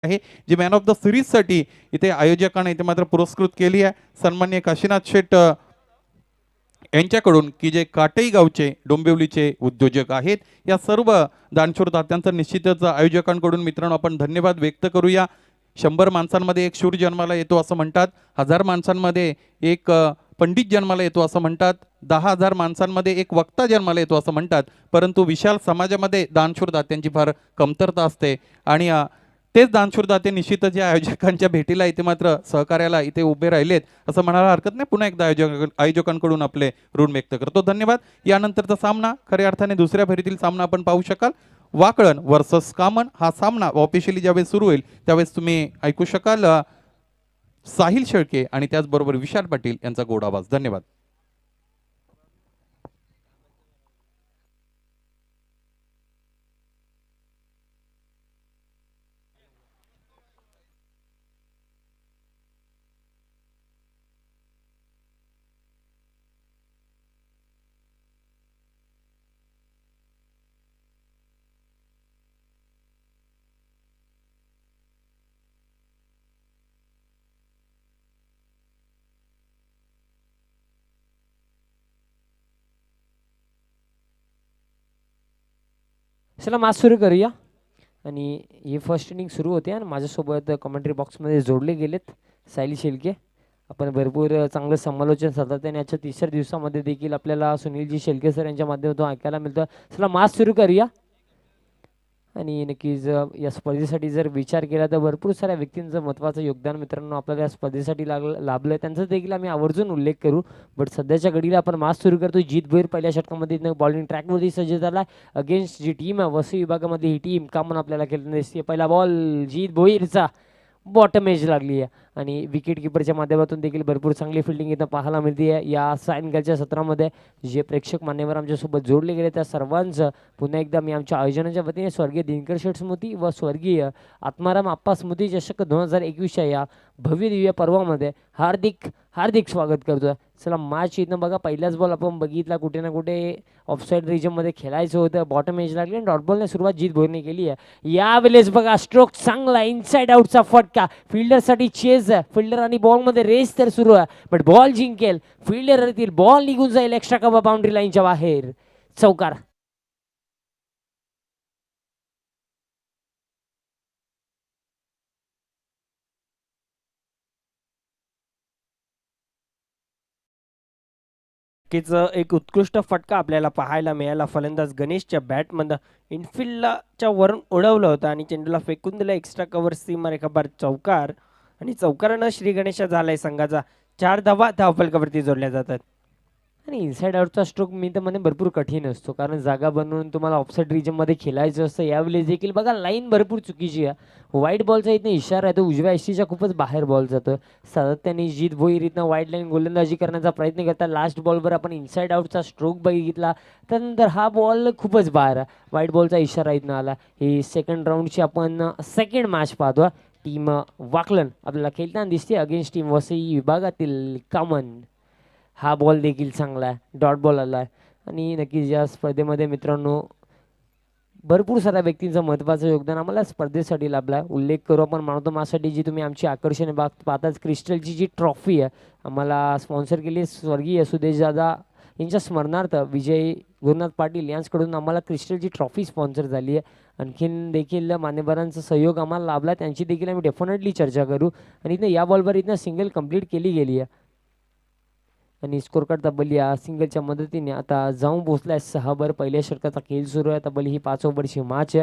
आहे जी man of the सिरीजसाठी इथे आयोजकांना इथे मात्र पुरस्कृत केली आहे. सन्माननीय काशीनाथ शेठ यांच्याकडून की जे काटई गावचे डोंबिवलीचे उद्योजक आहेत. या सर्व दानशूर दात्यांचं निश्चितच आयोजकांकडून मित्रांनो आपण धन्यवाद व्यक्त करूया. 100 माणसांमध्ये एक शूर जन्माला येतो असं म्हणतात. 1000 माणसांमध्ये एक पंडित जन्माला येतो असं म्हणतात. 10,000 माणसांमध्ये एक वक्ता जन्माला येतो असं म्हणतात. परंतु विशाल समाजामध्ये दानशूर दात्यांची फार कमतरता असते आणि तेच दानशूर दाते निश्चितच या आयोजकांच्या भेटीला इथे मात्र सहकार्याला इथे उभे राहिलेत असं म्हणायला हरकत नाही. पुन्हा एकदा आयोजकांकडून आपले ऋण व्यक्त करतो. धन्यवाद. यानंतरचा सामना खऱ्या अर्थाने दुसऱ्या फेरीतील सामना आपण पाहू शकाल. वाकळण वर्सेस कामन हा सामना ऑफिशियली ज्यावेळेस सुरू होईल त्यावेळेस तुम्ही ऐकू शकाल साहिल शेळके आणि त्याचबरोबर विशाल पाटील यांचा गोड आवाज. धन्यवाद. चला मॅच सुरू करूया. आणि ही फर्स्ट इनिंग सुरू होते आणि माझ्यासोबत कमेंट्री बॉक्समध्ये जोडले गेलेत साहिल शेळके. आपण भरपूर चांगलं समालोचन सातत्याने याच्या तिसऱ्या दिवसामध्ये देखील आपल्याला सुनीलजी शेळके सर यांच्या माध्यमातून ऐकायला मिळतं. चला मॅच सुरू करूया. आणि नक्कीच या स्पर्धेसाठी जर विचार केला तर भरपूर साऱ्या व्यक्तींचं महत्त्वाचं योगदान मित्रांनो आपल्याला या स्पर्धेसाठी लाभलं आहे. त्यांचा देखील आम्ही आवर्जून उल्लेख करू. बट सध्याच्या घडीला आपण मॅच सुरू करतो. जीत भोईर पहिल्या षटकामध्ये बॉलिंग ट्रॅकवरती सज्ज झाला अगेन्स्ट जी टीम आहे वसई विभागामध्ये ही टीम कामन आपल्याला खेळताना दिसते. पहिला बॉल जीत भोईरचा बॉटम एज लागली आहे आणि विकेट किपरच्या माध्यमातून देखील भरपूर चांगली फिल्डिंग इथं पाहायला मिळते आहे. या सायंकाळच्या सत्रामध्ये जे प्रेक्षक मान्यवर आमच्यासोबत जोडले गेले त्या सर्वांचं पुन्हा एकदा मी आमच्या आयोजनाच्या वतीने स्वर्गीय दिनकर शेठ स्मृती व स्वर्गीय आत्माराम आप्पा स्मृती चषक 2021च्या या भव्य दिव्य पर्वामध्ये हार्दिक हार्दिक स्वागत करतो. चला मॅच इथं बघा पहिलाच बॉल आपण बघितला कुठे ना कुठे ऑफसाईड रिजनमध्ये खेळायचं होतं. बॉटम एज लागली आणि डॉट बॉलने सुरुवात जीत भोईरने केली आहे. यावेळेस बघा स्ट्रोक चांगला इनसाइड आउटचा फटका फिल्डरसाठी चेज आहे. फिल्डर आणि बॉलमध्ये रेस तर सुरू आहे बट बॉल जिंकेल फिल्डर येतील बॉल निघून जाईल एक्स्ट्रा कव्हर बाउंड्री लाईनच्या बाहेर. चौकार. नक्कीच एक उत्कृष्ट फटका आपल्याला पाहायला मिळाला. फलंदाज गणेशच्या बॅटमधनं इनफिल्डच्या वरून उडवलं होतं आणि चेंडूला फेकून दिलं एक्स्ट्रा कव्हर सीमारेखाबाहेर. चौकार आणि चौकारानं श्री गणेश झालाय संघाचा. 4 धावा धावफलकावरती जोडल्या जातात. आणि इनसाइड आउटचा स्ट्रोक मी तर म्हणे भरपूर कठीण असतो कारण जागा बनवून तुम्हाला ऑफसाईड रिजनमध्ये खेळायचं असतं. यावेळेस देखील बघा लाईन भरपूर चुकीची आहे. व्हाईट बॉलचा इथं इशारा आहे तो उजव्या एसटीच्या खूपच बाहेर बॉल जातो. सातत्याने जीत भोईर इथं व्हाईट लाईन गोलंदाजी करण्याचा प्रयत्न करता. लास्ट बॉलवर आपण इनसाइड आउटचा स्ट्रोक बघितला त्यानंतर हा बॉल खूपच बाहेर आहे. व्हाईट बॉलचा इशारा इथनं आला. ही सेकंड राऊंडची आपण सेकंड मॅच पाहतो. टीम वाकलन आपल्याला खेळताना दिसते अगेन्स्ट टीम वसई विभागातील कामन. हा बॉल देखील चांगला आहे डॉट बॉल आला आहे. आणि नक्कीच या स्पर्धेमध्ये मित्रांनो भरपूर साऱ्या व्यक्तींचं महत्त्वाचं योगदान आम्हाला स्पर्धेसाठी लाभला आहे. उल्लेख करू आपण मानवतो मासाठी जी तुम्ही आमची आकर्षणे पाहताच क्रिस्टलची जी ट्रॉफी आहे आम्हाला स्पॉन्सर केली स्वर्गीय सुदेश दादा यांच्या स्मरणार्थ विजय गुरुनाथ पाटील यांच्याकडून आम्हाला क्रिस्टलची ट्रॉफी स्पॉन्सर झाली आहे. आणखीन देखील मान्यवरांचा सहयोग आम्हाला लाभला त्यांची देखील आम्ही डेफिनेटली चर्चा करू. आणि इथं या बॉलवर इथं सिंगल कंप्लीट केली गेली आहे आणि स्कोर कार्ड तब्बल या सिंगलच्या मदतीने आता जाऊन पोहोचला आहे 6 वर. पहिल्या षटकाचा खेळ सुरू आहे. तब्बल ही 5 ओव्हरची मॅच.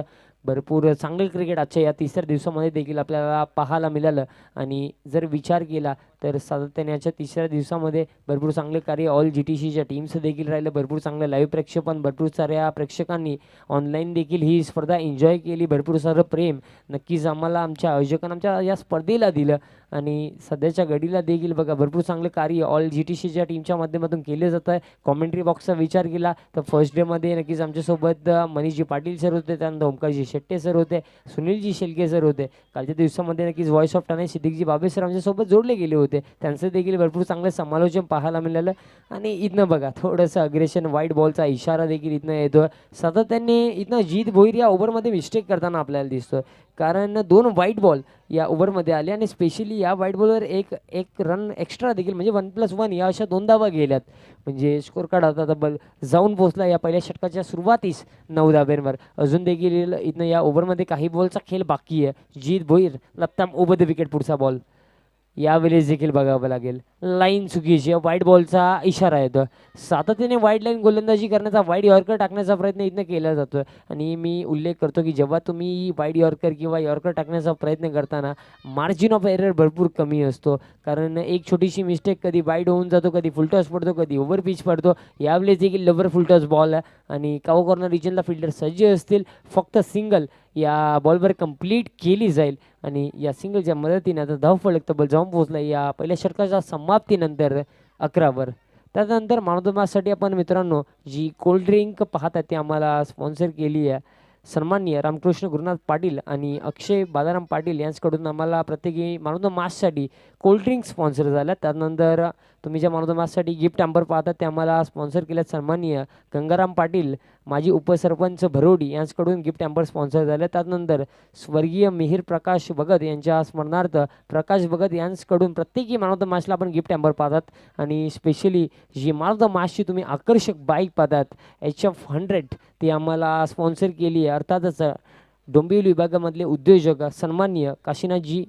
भरपूर चांगलं क्रिकेट आजच्या या तिसऱ्या दिवसामध्ये देखील आपल्याला पाहायला मिळालं. आणि जर विचार केला तर सातत्याने याच्या तिसऱ्या दिवसामध्ये भरपूर चांगले कार्य ऑल GTCच्या टीम्स देखील राहिलं. भरपूर चांगलं लाईव्ह प्रेक्षेपण भरपूर साऱ्या प्रेक्षकांनी ऑनलाईन देखील ही स्पर्धा एन्जॉय केली. भरपूर सारं प्रेम नक्कीच आम्हाला आमच्या आयोजकांना आमच्या या स्पर्धेला दिलं. आणि सध्याच्या घडीला देखील बघा भरपूर चांगलं कार्य ऑल GTCच्या टीमच्या माध्यमातून केलं जातं आहे. कॉमेंट्री बॉक्सचा विचार केला तर फर्स्ट डेमध्ये नक्कीच आमच्यासोबत मनीषजी पाटील सर होते. त्यानंतर ओमकारजी शेट्टे सर होते. सुनीलजी शेळके सर होते. कालच्या दिवसामध्ये नक्कीच व्हॉइस ऑफ ठाणे सिद्दीकजी बाबे सर आमच्यासोबत जोडले गेले होते. त्यांचं देखील भरपूर चांगलं समालोचन पाहायला मिळालं. आणि इथनं बघा थोडंसं अग्रेशन व्हाईट बॉलचा इशारा देखील इथनं येतो. सातत्याने इथनं जीत भोईर या ओव्हरमध्ये मिस्टेक करताना आपल्याला दिसतो. कारण 2 वाईट बॉल या ओव्हरमध्ये आले आणि स्पेशली या वाईट बॉलवर एक एक रन एक्स्ट्रा देखील म्हणजे 1+1 या अशा 2 धावा गेल्यात. म्हणजे स्कोर कार्ड आता तब्बल जाऊन पोहोचला या पहिल्या षटकाच्या सुरुवातीस 9 धाब्यांवर. अजून देखील इथनं या ओव्हरमध्ये काही बॉलचा खेळ बाकी आहे. जीत भोईर लपताम ओव्हर द विकेट पुढचा बॉल. यावेळेस देखील बघावं लागेल लाईन चुकीची वाईट बॉलचा इशारा येतो. सातत्याने वाईट लाईन गोलंदाजी करण्याचा वाईट यॉर्कर टाकण्याचा प्रयत्न इथनं केला जातो आणि मी उल्लेख करतो की जेव्हा तुम्ही वाईट यॉर्कर किंवा यॉर्कर टाकण्याचा प्रयत्न करताना मार्जिन ऑफ एरर भरपूर कमी असतो. कारण एक छोटीशी मिस्टेक कधी वाईड होऊन जातो, कधी फुलटॉस पडतो, कधी ओव्हर पिच पडतो. यावेळेस देखील लवर फुलटॉस बॉल आणि कावो कॉर्नर रिजनला फिल्डर सज्ज असतील. फक्त सिंगल या बॉलवर कंप्लीट केली जाईल आणि या सिंगलच्या मदतीने आता धावफलक तब्बल जाऊन पोहोचला या पहिल्या षटकाच्या समाप्तीनंतर 11वर. त्यानंतर मॅन ऑफ द मॅचसाठी आपण मित्रांनो जी कोल्ड्रिंक पाहतात ती आम्हाला स्पॉन्सर केली आहे सन्माननीय रामकृष्ण गुरुनाथ पाटील आणि अक्षय बालाराम पाटील यांच्याकडून आम्हाला प्रत्येकी मॅन ऑफ द मॅचसाठी कोल्ड्रिंक स्पॉन्सर झाल्या. त्यानंतर तुम्ही ज्या मॅन ऑफ द मॅचसाठी गिफ्ट हॅम्पर पाहतात ते आम्हाला स्पॉन्सर केल्यात सन्माननीय गंगाराम पाटील माजी उपसरपंच भरोडी यांच्याकडून गिफ्ट हॅम्पर स्पॉन्सर झाले. त्यानंतर स्वर्गीय मिहिर प्रकाश भगत यांच्या स्मरणार्थ प्रकाश भगत यांच्याकडून प्रत्येकी मॅन ऑफ द मॅचला आपण गिफ्ट हॅम्पर पाहतात आणि स्पेशली जी मॅन ऑफ द मॅचची तुम्ही आकर्षक बाईक पाहतात HF100 ती आम्हाला स्पॉन्सर केली आहे. अर्थातच डोंबिवली विभागामधले उद्योजक सन्माननीय काशीनाथजी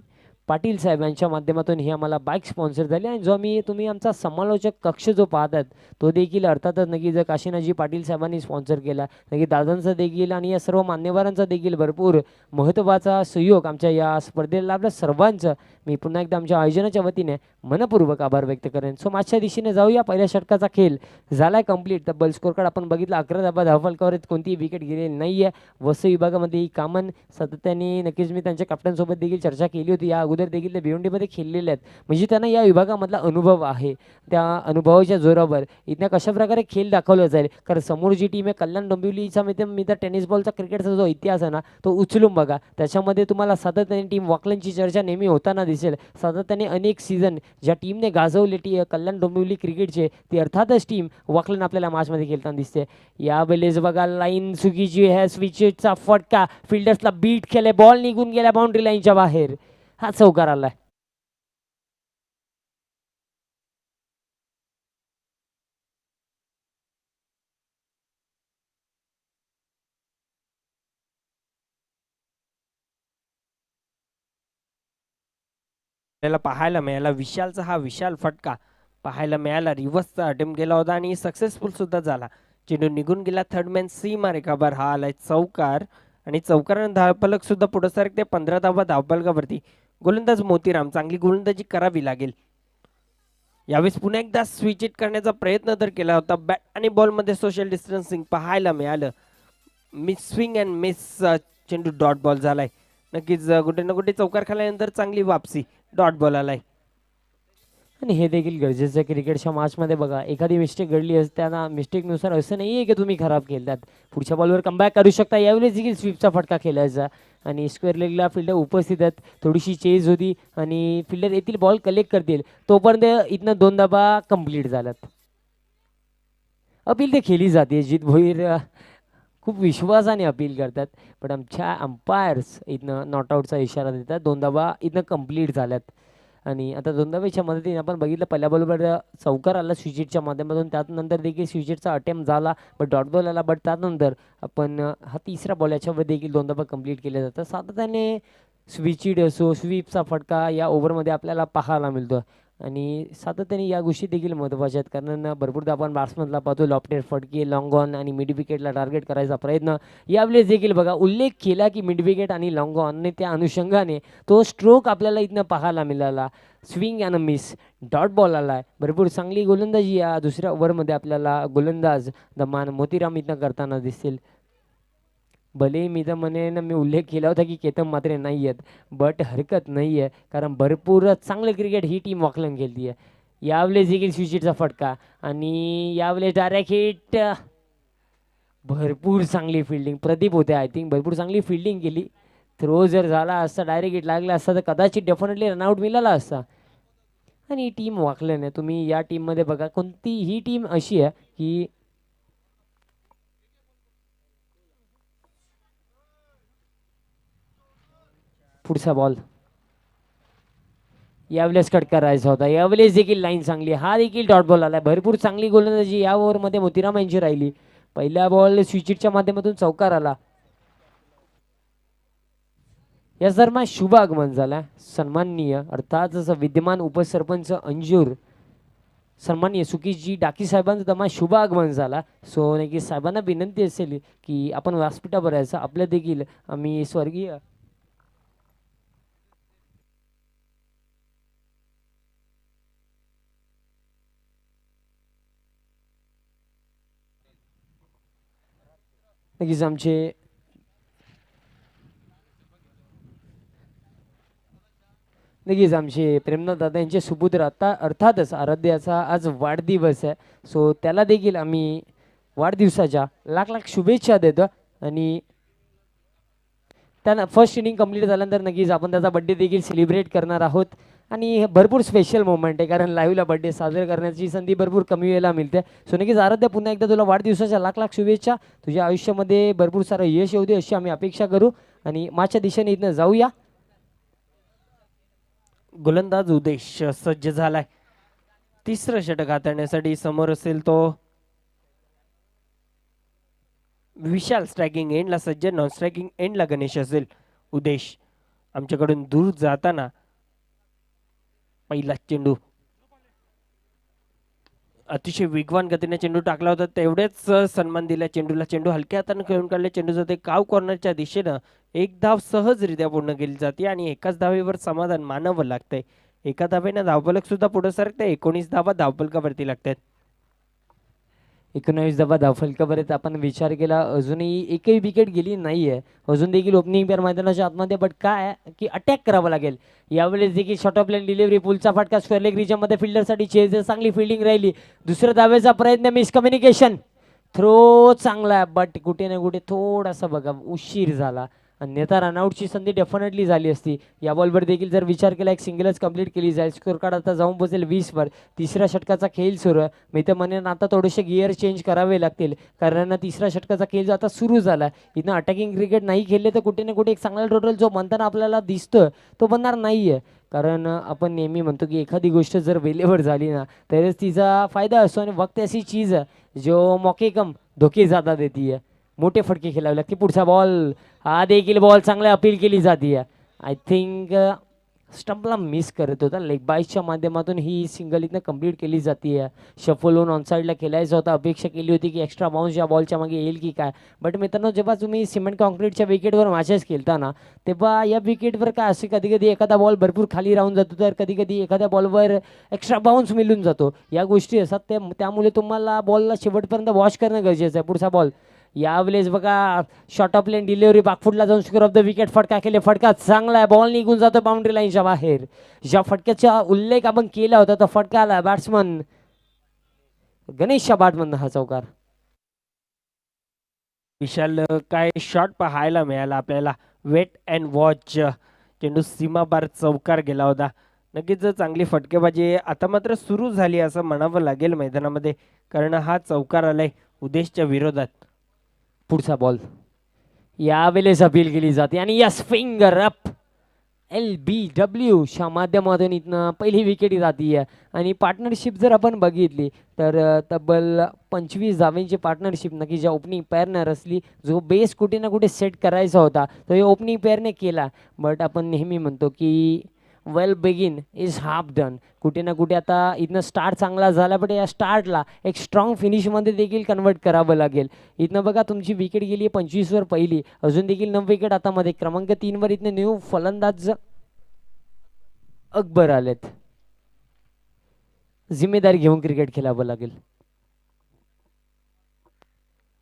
पाटील साहेब यांच्या माध्यमातून ही आम्हाला बाईक स्पॉन्सर झाली आणि जो तुम्ही आमचा समालोचक कक्ष जो पाहतात तो देखील अर्थातच नक्की जर काशीनाथजी पाटील साहेबांनी स्पॉन्सर केला नक्की दादांचा देखील आणि या सर्व मान्यवरांचा देखील भरपूर महत्त्वाचा सहयोग आमच्या या स्पर्धेला लाभला. सर्वांचं मी पुन्हा एकदा आमच्या आयोजनाच्या वतीने मनपूर्वक आभार व्यक्त करेन. सो मागच्या दिशेने जाऊया. पहिल्या षटकाचा खेळ झालाय कंप्लीट. तब्बल स्कोर कार्ड आपण बघितलं 11 धाबा धावफलकावर कोणतीही विकेट गेलेली नाही आहे. वसई विभागामध्ये ही कामन सातत्याने नक्कीच मी त्यांच्या कॅप्टनसोबत देखील चर्चा केली होती. या अगोदर देखील ते भिवंडीमध्ये खेळलेले आहेत म्हणजे त्यांना या विभागामधला अनुभव आहे. त्या अनुभवाच्या जोरावर इथं कशा प्रकारे खेळ दाखवला जाईल कारण समोर जी टीम आहे कल्याण डोंबिवलीचा मी तर टेनिस बॉलचा क्रिकेटचा जो इतिहास आहे ना तो उचलून बघा. त्याच्यामध्ये तुम्हाला सातत्याने टीम वॉकलनची चर्चा नेहमी होताना दिसेल. सातत्याने अनेक सीझन ज्या टीमने गाजवले कल्याण डोंबिवली क्रिकेटचे ती अर्थातच टीम वॉकलन आपल्याला मॅचमध्ये खेळताना दिसते. यावेळेस बघा लाईन चुकीची आहे. स्विचचा फटका फिल्डर्सला बीट केले. बॉल निघून गेला बाउंड्री लाईनच्या बाहेर. हा चौकार आलाय. आपल्याला पाहायला मिळाला विशालचा हा विशाल फटका पाहायला मिळाला. रिव्हर्सचा अटेम्प्ट गेला होता आणि सक्सेसफुल सुद्धा झाला. चेंडू निघून गेला. थर्ड मॅन सीमा रेखाबार. हा आलाय चौकार आणि चौकारानं धावफलक सुद्धा पुढे सरकते 15 धावा धावफलकावरती. गोलंदाज मोतीराम चांगली गोलंदाजी करावी लागेल. यावेळेस पुन्हा एकदा स्विच इट करण्याचा प्रयत्न तर केला होता. बॅट आणि बॉलमध्ये सोशल डिस्टन्सिंग पाहायला मिळालं. मिस स्विंग अँड मिस चेंडू डॉट बॉल झालाय. नक्कीच कुठे ना कुठे चौकार खाल्यानंतर चांगली वापसी डॉट बॉल आलाय. आणि हे देखील गरजेचं आहे क्रिकेटच्या मॅचमध्ये. बघा एखादी मिस्टेक घडली असते त्यांना मिस्टेकनुसार असं नाही आहे की तुम्ही खराब खेळतात. पुढच्या बॉलवर कमबॅक करू शकता. यावेळेस देखील स्वीपचा फटका खेळायचा आणि स्क्वेअर लेगला फिल्डर उपस्थित आहेत. थोडीशी चेज होती आणि फिल्डर येथील बॉल कलेक्ट करतील तोपर्यंत इथनं 2 धाबा कंप्लीट झाल्यात. अपील ते खेळली जाते. जित भोईर खूप विश्वासाने अपील करतात पण आमच्या अंपायर्स इथनं नॉटआउटचा इशारा देतात. 2 धाबा इथनं कंप्लीट झाल्यात आणि आता 2 धाब्याच्या मदतीने आपण बघितलं पहिल्या बॉलवर चौकार आला स्विचिटच्या माध्यमातून. त्यानंतर देखील स्विचिटचा अटेम्प्ट झाला बट डॉट बॉल आला. बट त्यानंतर आपण हा तिसरा बॉल याच्यावर देखील 2 धाबा कंप्लीट केले जातात. सातत्याने स्विचिट असो स्वीपचा फटका या ओव्हरमध्ये आपल्याला पाहायला मिळतो आणि सातत्याने या गोष्टी देखील महत्त्वाच्या आहेत कारण भरपूरदा आपण बॅट्समनला पाहतो लॉफ्टेड फटके लॉंग ऑन आणि मिड विकेटला टार्गेट करायचा प्रयत्न. यावेळेस देखील बघा उल्लेख केला की मिड विकेट आणि लॉंग ऑन आणि त्या अनुषंगाने तो स्ट्रोक आपल्याला इथनं पाहायला मिळाला. Swing and miss dot ball आलाय. भरपूर चांगली गोलंदाजी या दुसऱ्या ओव्हरमध्ये आपल्याला गोलंदाज दमान मोतीराम इथनं करताना दिसतील. भले मी तर म्हणेन मी उल्लेख केला होता की केतन मात्रे नाही आहेत बट हरकत नाही आहे कारण भरपूर चांगलं क्रिकेट ही टीम वॉकलन खेळती आहे. यावेळेस देखील स्विचिटचा फटका आणि यावेळेस डायरेक्ट हिट. भरपूर चांगली फिल्डिंग प्रदीप होते आय थिंक भरपूर चांगली फिल्डिंग केली. थ्रो जर झाला असता डायरेक्ट हिट लागला असता तर कदाचित डेफिनेटली रनआउट मिळाला असता. आणि ही टीम वॉकलन आहे. तुम्ही या टीममध्ये बघा कोणती ही टीम अशी आहे की पुढचा बॉल यावेळेस कट करायचा होता, यावेळेस देखील लाईन चांगली, हा देखील डॉट बॉल आला. भरपूर चांगली गोलंदाजी या ओव्हरमध्ये मोतीराम यांची राहिली. पहिला बॉल स्विचिटच्या माध्यमातून चौकार आला. या दरम्यान शुभ आगमन झाला. सन्माननीय अर्थात विद्यमान उपसरपंच अंजूर सन्माननीय सुकीजी डाकी साहेबांचं दरम्यान शुभ आगमन झाला. सो नक्की साहेबांना विनंती असेल की आपण व्यासपीठावर यायचं. आपल्या देखील आम्ही स्वर्गीय नक्कीच आमचे प्रेमनाथ दादा यांचे सुपुत्र आता अर्थातच आराध्याचा आज वाढदिवस आहे. सो त्याला देखील आम्ही वाढदिवसाच्या लाख लाख शुभेच्छा देतो. आणि त्यानं फर्स्ट इनिंग कंप्लीट झाल्यानंतर नक्कीच आपण त्याचा बड्डे देखील सेलिब्रेट करणार आहोत. आणि हे भरपूर स्पेशल मोमेंट आहे कारण लाईव्हला बड्डे साजरे करण्याची संधी भरपूर कमी वेळेला मिळते. सो नक्कीच आराध्या पुन्हा एकदा तुला वाढदिवसाच्या लाख लाख शुभेच्छा. तुझ्या आयुष्यामध्ये भरपूर सारं यश येऊ दे अशी आम्ही अपेक्षा करू. आणि मागच्या दिशेने इथनं जाऊया. गोलंदाज उदेश सज्ज झालाय. तिसरं षटक हाताळण्यासाठी समोर असेल तो विशाल. स्ट्रायकिंग एंडला सज्ज, नॉन स्ट्रायकिंग एंडला गणेश असेल. उदेश आमच्याकडून दूर जाताना पहिला चेंडू अतिशय वेगवान गतीने चेंडू टाकला होता. तेवढेच सन्मान दिला चेंडूला. चेंडू हलक्या हाताने खेळून काढले. चेंडू जाते काव कॉर्नरच्या दिशेनं. एक धाव सहजरित्या पूर्ण केली जाते आणि एकाच धावेवर समाधान मानावं लागतंय. एका धावेनं धावफलक सुद्धा पुढे सरकते. 19 धावा धावफलकावरती लागतात. 19 धावा धावफलकावर आपण विचार केला अजूनही एकही विकेट गेली नाही आहे. अजून देखील ओपनिंग पेअर मैदानाच्या आतमध्ये. बट काय आहे की अटॅक करावं लागेल. यावेळेस देखील शॉर्ट ऑफ लाईन डिलिव्हरी, पुलचा फटका, स्क्वेअर लेग रिजनमध्ये फिल्डरसाठी चेज, चांगली फिल्डिंग राहिली. दुसऱ्या धावेचा प्रयत्न, मिसकम्युनिकेशन, थ्रो चांगला आहे बट कुठे ना कुठे थोडासा बघा उशीर झाला. अन्यथा रनआउटची संधी डेफिनेटली झाली असती. या बॉलवर देखील जर विचार केला एक सिंगलच कंप्लीट केली जाईल. स्कोर कार्ड आता जाऊन पोहोचेल 20 वर. तिसऱ्या षटकाचा खेळ सुरू आहे. मी तर म्हणेन आता थोडेसे गिअर चेंज करावे लागतील कारण तिसऱ्या षटकाचा खेळ आता सुरू झाला. इथं अटॅकिंग क्रिकेट नाही खेळले तर कुठे ना कुठे एक चांगला टोटल जो बनताना आपल्याला दिसतोय तो बनणार नाही आहे. कारण आपण नेहमी म्हणतो की एखादी गोष्ट जर वेळेवर झाली ना तरच तिचा फायदा असतो. आणि वक्त ऐसी चीज आहे जो मौके कम धोके ज्यादा देती है. मोठे फटके खेळावे लागते. पुढचा बॉल, हा देखील बॉल चांगला अपील केली जाते. आय थिंक स्टंपला मिस करत होता. लेग बाईसच्या माध्यमातून ही सिंगल इथनं कंप्लीट केली जाते. शफल होऊन ऑनसाईडला खेळायचं होता. अपेक्षा केली होती की एक्स्ट्रा बाउन्स या बॉलच्या मागे येईल की काय. बट मित्रांनो जेव्हा तुम्ही सिमेंट कॉन्क्रीटच्या विकेटवर मॅचेस खेळताना तेव्हा या विकेटवर काय असे कधी कधी एखादा बॉल भरपूर खाली राहून जातो तर कधी कधी एखाद्या बॉलवर एक्स्ट्रा बाउन्स मिळून जातो. या गोष्टी असतात त्यामुळे तुम्हाला बॉलला शेवटपर्यंत वॉश करणं गरजेचं आहे. पुढचा बॉल, यावेळेस बघा शॉर्ट ऑफ लेन डिलिव्हरी, बाकफुटला जाऊन स्कोर ऑफ द विकेट, फटका केले. फटका चांगला आहे. बॉल निघून जातो बाउंड्री लाईनच्या बाहेर. ज्या फटक्याचा उल्लेख आपण केला होता तो फटका आला बॅट्समन गणेशच्या बॅटमधनं हा चौकार. विशाल काय शॉट पाहायला मिळाला आपल्याला. वेट अँड वॉच चेंडू सीमापार चौकार गेला होता. नक्कीच चांगली फटकेबाजी आता मात्र सुरू झाली असं म्हणावं लागेल मैदानामध्ये कारण हा चौकार आलाय उदेशच्या विरोधात. पुढचा बॉल, यावेळेस अपील केली जाते आणि यस फिंगर अप LBW च्या माध्यमातून इथनं पहिली विकेट जाते. आणि पार्टनरशिप जर आपण बघितली तर तब्बल 25 धावेंची पार्टनरशिप नक्की ज्या ओपनिंग पेअरनं असली. जो बेस कुठे ना कुठे सेट करायचा होता तो हे ओपनिंग पेअरने केला. बट आपण नेहमी म्हणतो की वेल बिगिन इज हाफ डन. कुठे ना कुठे आता इथनं स्टार्ट चांगला झाला बट या स्टार्टला एक स्ट्रॉंग फिनिशमध्ये देखील कन्वर्ट करावं लागेल. इथनं बघा तुमची विकेट गेली आहे 25 वर पहिली. अजून देखील 9 विकेट हातामध्ये. क्रमांक 3 वर इथनं न्यू फलंदाज अकबर आलेत. जिम्मेदारी घेऊन क्रिकेट खेळावं लागेल.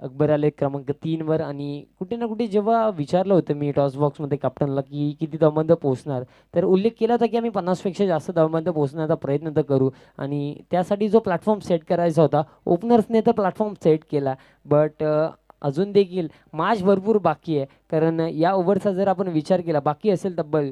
अकबर आले क्रमांक 3 वर. आणि कुठे ना कुठे जेव्हा विचारलं होतं मी टॉस बॉक्समध्ये कॅप्टनला की किती धावांपर्यंत पोहोचणार तर उल्लेख केला होता की आम्ही 50पेक्षा जास्त धावांपर्यंत पोहोचण्याचा प्रयत्न तर करू. आणि त्यासाठी जो प्लॅटफॉर्म सेट करायचा होता ओपनर्सने तर प्लॅटफॉर्म सेट केला. बट अजून देखील मॅच भरपूर बाकी आहे कारण या ओव्हरचा जर आपण विचार केला बाकी असेल तब्बल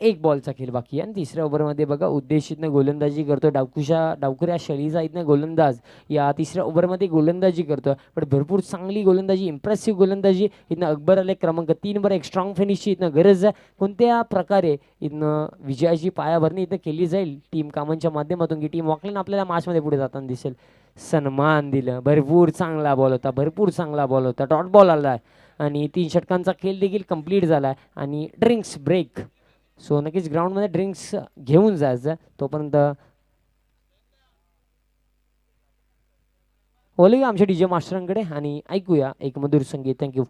एक बॉलचा खेळ बाकी आहे आणि तिसऱ्या ओव्हरमध्ये बघा उद्देश इथनं गोलंदाजी करतो. डावखुऱ्या शैलीचा इथनं गोलंदाज या तिसऱ्या ओव्हरमध्ये गोलंदाजी करतो. पण भरपूर चांगली गोलंदाजी, इम्प्रेसिव्ह गोलंदाजी इथनं अकबर आले क्रमांक 3 एक स्ट्रॉंग फिनिशची इथनं गरज आहे. कोणत्या प्रकारे इथनं विजयाची पायाभरणी इथं केली जाईल टीम कामांच्या माध्यमातून की टीम वॉकलन आपल्याला मॅचमध्ये पुढे जाताना दिसेल. सन्मान दिलं, भरपूर चांगला बॉल होता, भरपूर चांगला बॉल होता. डॉट बॉल आला आणि 3 षटकांचा खेळ देखील कंप्लीट झाला आणि ड्रिंक्स ब्रेक. सो नक्कीच ग्राउंडमध्ये ड्रिंक्स घेऊन जायचं. तोपर्यंत बोलूया आमच्या डीजे मास्टरांकडे आणि ऐकूया एक मधुर संगीत. थँक्यू.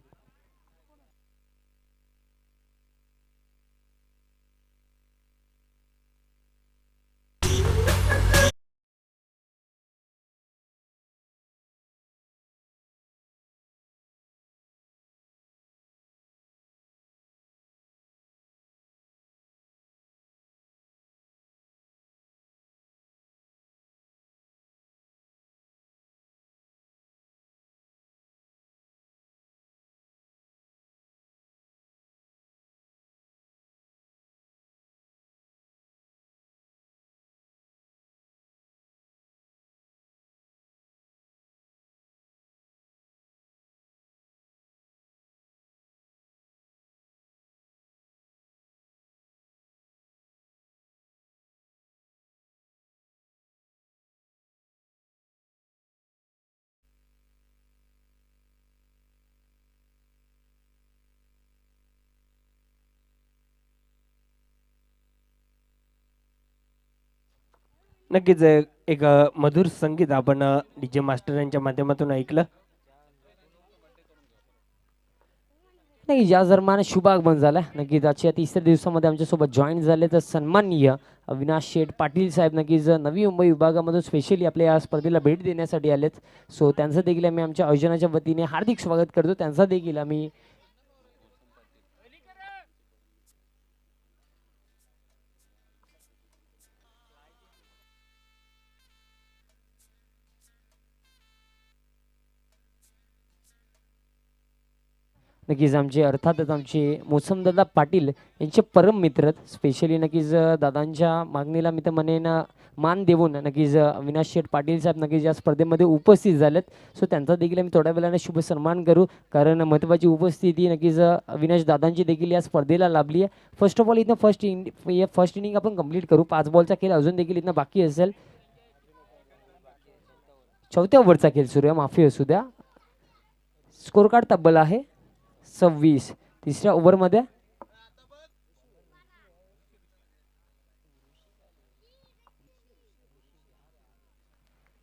नक्कीच एक मधुर संगीत आपण डीजे मास्टर यांच्या माध्यमातून ऐकलं. नाही या दरम्यान शुभागमन झाला. नक्कीच आजच्या तिसऱ्या दिवसामध्ये आमच्यासोबत जॉईन झाले तर सन्माननीय अविनाश शेठ पाटील साहेब नक्कीच नवी मुंबई विभागामधून स्पेशली आपल्या या स्पर्धेला भेट देण्यासाठी आलेत. सो त्यांचं देखील आम्ही आमच्या आयोजनाच्या वतीने हार्दिक स्वागत करतो. त्यांचा देखील आम्ही नक्कीच आमचे अर्थातच आमचे मोसमदादा पाटील यांचे परम मित्र स्पेशली नक्कीच दादांच्या मागणीला मी तर म्हणेन मान देऊन नक्कीच अविनाश शेठ पाटील साहेब नक्कीच या स्पर्धेमध्ये उपस्थित झालेत. सो त्यांचा देखील आम्ही थोड्या वेळाने शुभ सन्मान करू कारण महत्त्वाची उपस्थिती नक्कीच अविनाश दादांची देखील या स्पर्धेला लाभली आहे. फर्स्ट ऑफ ऑल इथं फर्स्ट इनिंग आपण कंप्लीट करू. 5 बॉलचा खेळ अजून देखील इथं बाकी असेल. चौथ्या ओव्हरचा खेळ सुरू आहे, माफी असू द्या. स्कोर कार्ड तब्बल आहे 26. तिसऱ्या ओव्हरमध्ये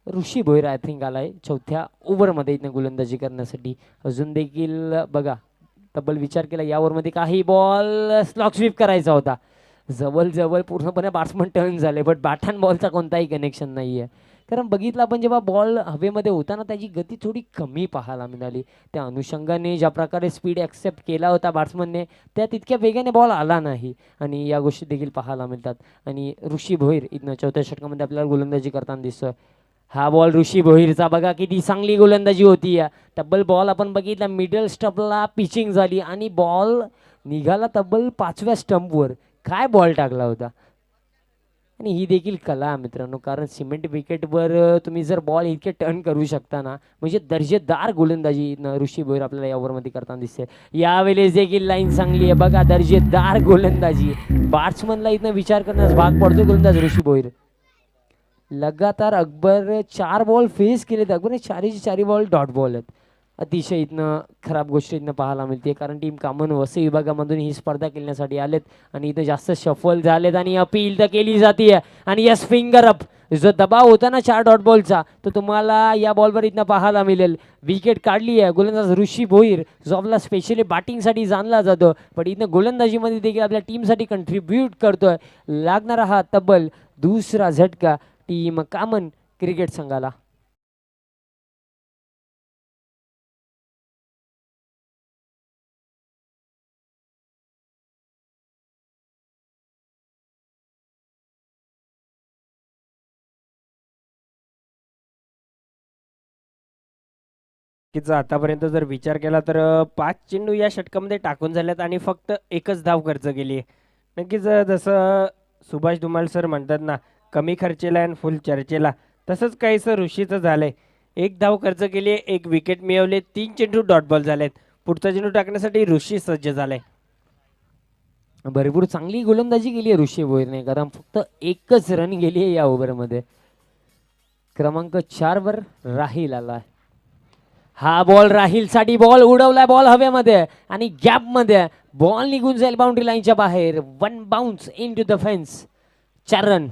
ऋषी भोईर आय थिंक आलाय चौथ्या ओव्हरमध्ये इथं गोलंदाजी करण्यासाठी. अजून देखील बघा तब्बल विचार केला या ओव्हरमध्ये काही बॉल स्लॉक स्वीप करायचा होता. जवळ पूर्णपणे बॅट्समन टर्न झाले बट बॅट अँड बॉलचा कोणताही कनेक्शन नाही आहे. कारण बघितलं आपण जेव्हा बॉल हवेमध्ये होता ना त्याची गती थोडी कमी पाहायला मिळाली. त्या अनुषंगाने ज्या प्रकारे स्पीड ॲक्सेप्ट केला होता बॅट्समनने त्या तितक्या वेगाने बॉल आला नाही आणि या गोष्टी देखील पाहायला मिळतात. आणि ऋषी भोईर इथनं चौथ्या षटकामध्ये आपल्याला गोलंदाजी करताना दिसतोय. हा बॉल ऋषी भोईरचा बघा किती चांगली गोलंदाजी होती. तब्बल बॉल आपण बघितला मिडल स्टंपला पिचिंग झाली आणि बॉल निघाला तब्बल 5व्या स्टंपवर. काय बॉल टाकला होता आणि ही देखील कला आहे मित्रांनो कारण सिमेंट विकेटवर तुम्ही जर बॉल इतके टर्न करू शकता ना म्हणजे दर्जेदार गोलंदाजी ऋषी भोईर आपल्याला या ओव्हरमध्ये करताना दिसते. यावेळेस देखील लाईन चांगली आहे बघा दर्जेदार गोलंदाजी. बॅट्समनला इथनं विचार करण्यास भाग पडतो गोलंदाज ऋषी भोईर. लगातार अकबर 4 बॉल फेस केलेत. अकबरने 4 बॉल डॉट बॉल आहेत. अतिशय इथनं खराब गोष्ट इथनं पाहायला मिळते कारण टीम कामन वसई विभागामधून ही स्पर्धा खेळण्यासाठी आलेत आणि इथं जास्त शफल झालेत आणि अपील तर केली जाते आणि यस फिंगर अप जो दबाव होता ना 4 डॉट बॉलचा तो तुम्हाला या बॉलवर इथनं पाहायला मिळेल. विकेट काढली आहे गोलंदाज ऋषी भोईर जो आपला स्पेशली बॅटिंगसाठी जाणला जातो पण इथनं गोलंदाजीमध्ये देखील आपल्या टीमसाठी कंट्रीब्यूट करतोय. लागणारा हा तब्बल दुसरा झटका टीम कामन क्रिकेट संघाला. चा आतापर्यंत जर विचार केला तर 5 चेंडू या षटकामध्ये टाकून झाल्यात आणि फक्त एकच धाव खर्च केली आहे. नक्कीच जसं सुभाष धुमाळ सर म्हणतात ना, कमी खर्चेला आणि फुल चर्चेला, तसंच काहीसं ऋषीचं झालंय. एक धाव खर्च केली, एक विकेट मिळवले, 3 चेंडू डॉट बॉल झालेत. पुढचा चेंडू टाकण्यासाठी ऋषी सज्ज झालाय. भरपूर चांगली गोलंदाजी केली आहे ऋषी भोईरने, कारण फक्त एकच रन गेली आहे या ओव्हरमध्ये. क्रमांक 4 वर राहिल आला. हा बॉल राहिलसाठी, बॉल उडवलाय, बॉल हवेमध्ये आणि गॅप मध्ये बॉल निघून जाईल बाउंड्री लाईनच्या बाहेर. 1 bounce in to the fence. 4 run.